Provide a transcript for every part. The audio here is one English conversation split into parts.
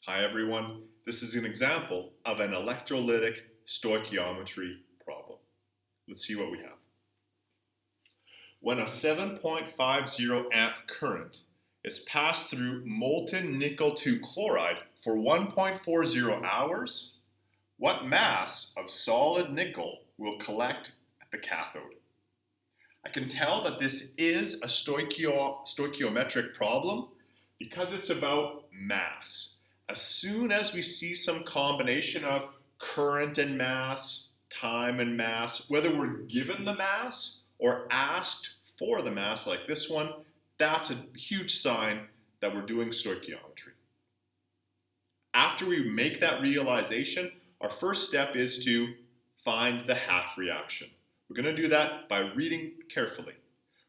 Hi everyone, this is an example of an electrolytic stoichiometry problem. Let's see what we have. When a 7.50 amp current is passed through molten nickel 2 chloride for 1.40 hours, what mass of solid nickel will collect at the cathode? I can tell that this is a stoichiometric problem because it's about mass. As soon as we see some combination of current and mass, time and mass, whether we're given the mass or asked for the mass like this one, that's a huge sign that we're doing stoichiometry. After we make that realization, our first step is to find the half reaction. We're going to do that by reading carefully.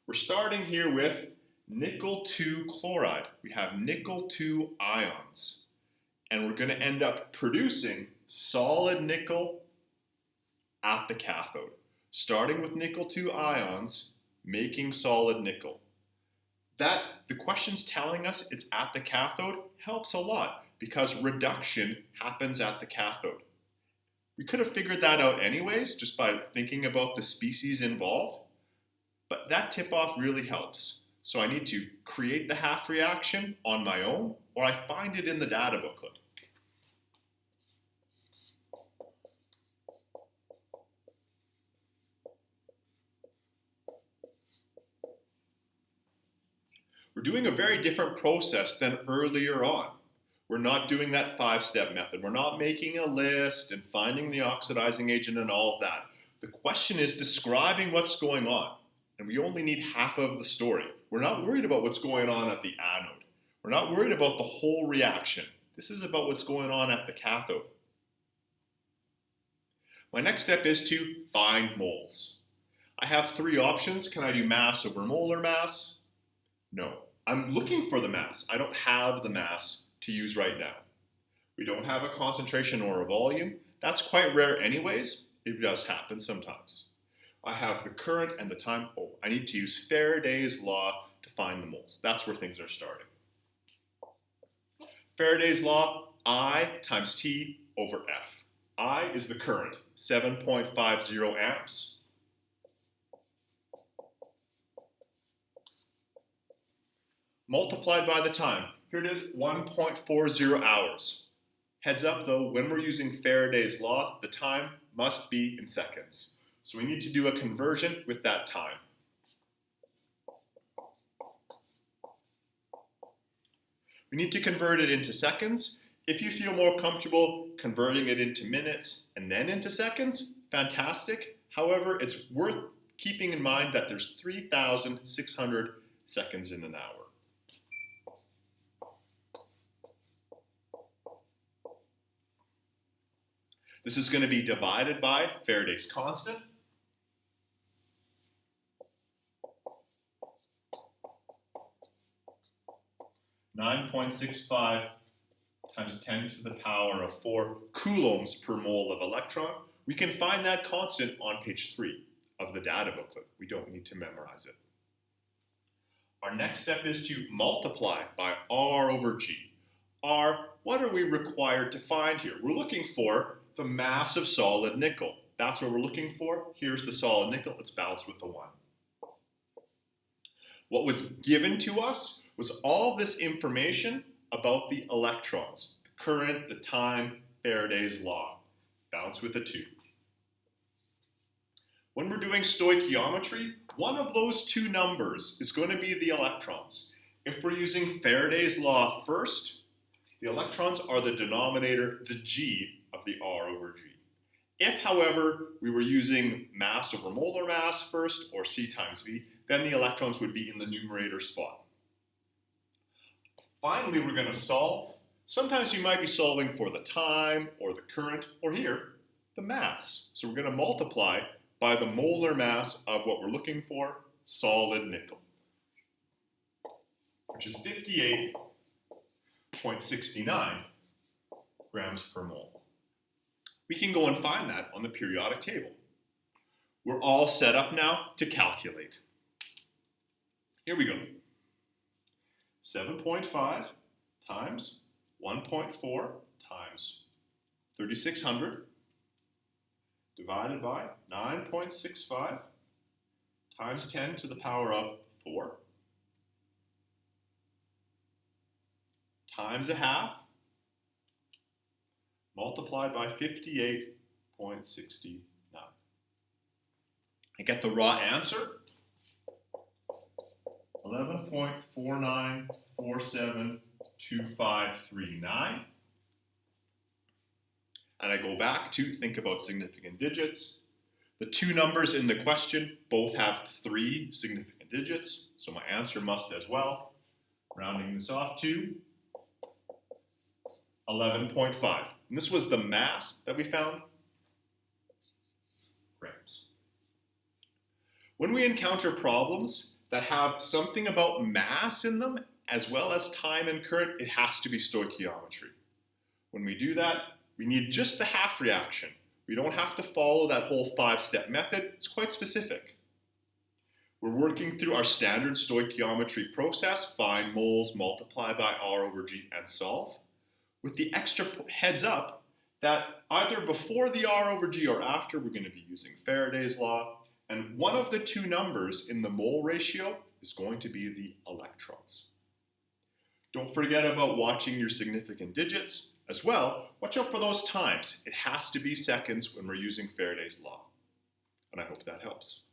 We're starting here with nickel 2 chloride. We have nickel 2 ions. And we're going to end up producing solid nickel at the cathode. Starting with nickel 2 ions, making solid nickel. The question's telling us it's at the cathode helps a lot because reduction happens at the cathode. We could have figured that out anyways just by thinking about the species involved, but that tip-off really helps. So I need to create the half reaction on my own, or I find it in the data booklet. We're doing a very different process than earlier on. We're not doing that 5-step method. We're not making a list and finding the oxidizing agent and all of that. The question is describing what's going on, and we only need half of the story. We're not worried about what's going on at the anode. We're not worried about the whole reaction. This is about what's going on at the cathode. My next step is to find moles. I have 3 options. Can I do mass over molar mass? No. I'm looking for the mass. I don't have the mass to use right now. We don't have a concentration or a volume. That's quite rare anyways. It does happen sometimes. I have the current and the time. Oh, I need to use Faraday's law to find the moles. That's where things are starting. Faraday's law, I times T over F. I is the current, 7.50 amps. Multiplied by the time. Here it is, 1.40 hours. Heads up though, when we're using Faraday's law, the time must be in seconds. So we need to do a conversion with that time. We need to convert it into seconds. If you feel more comfortable converting it into minutes and then into seconds, fantastic. However, it's worth keeping in mind that there's 3,600 seconds in an hour. This is going to be divided by Faraday's constant. .65 times 10 to the power of 4 coulombs per mole of electron. We can find that constant on page 3 of the data booklet. We don't need to memorize it. Our next step is to multiply by R over G. R, what are we required to find here? We're looking for the mass of solid nickel. That's what we're looking for. Here's the solid nickel. Let's balance with the 1. What was given to us was all this information about the electrons, the current, the time, Faraday's law. Balance with a 2. When we're doing stoichiometry, one of those 2 numbers is going to be the electrons. If we're using Faraday's law first, the electrons are the denominator, the G of the R over G. If, however, we were using mass over molar mass first, or C times V, then the electrons would be in the numerator spot. Finally, we're going to solve. Sometimes you might be solving for the time, or the current, or here, the mass. So we're going to multiply by the molar mass of what we're looking for, solid nickel, which is 58.69 grams per mole. We can go and find that on the periodic table. We're all set up now to calculate. Here we go. 7.5 times 1.4 times 3600 divided by 9.65 times 10 to the power of 4 times a half multiplied by 58.69. I get the raw answer, 11.49472539. And I go back to think about significant digits. The two numbers in the question both have 3 significant digits, so my answer must as well. Rounding this off to 11.5. And this was the mass that we found, grams. When we encounter problems that have something about mass in them, as well as time and current, it has to be stoichiometry. When we do that, we need just the half reaction. We don't have to follow that whole 5-step method. It's quite specific. We're working through our standard stoichiometry process, find moles, multiply by R over G, and solve, with the extra heads up that either before the R over G or after, we're going to be using Faraday's law, and one of the two numbers in the mole ratio is going to be the electrons. Don't forget about watching your significant digits. As well, watch out for those times. It has to be seconds when we're using Faraday's law. And I hope that helps.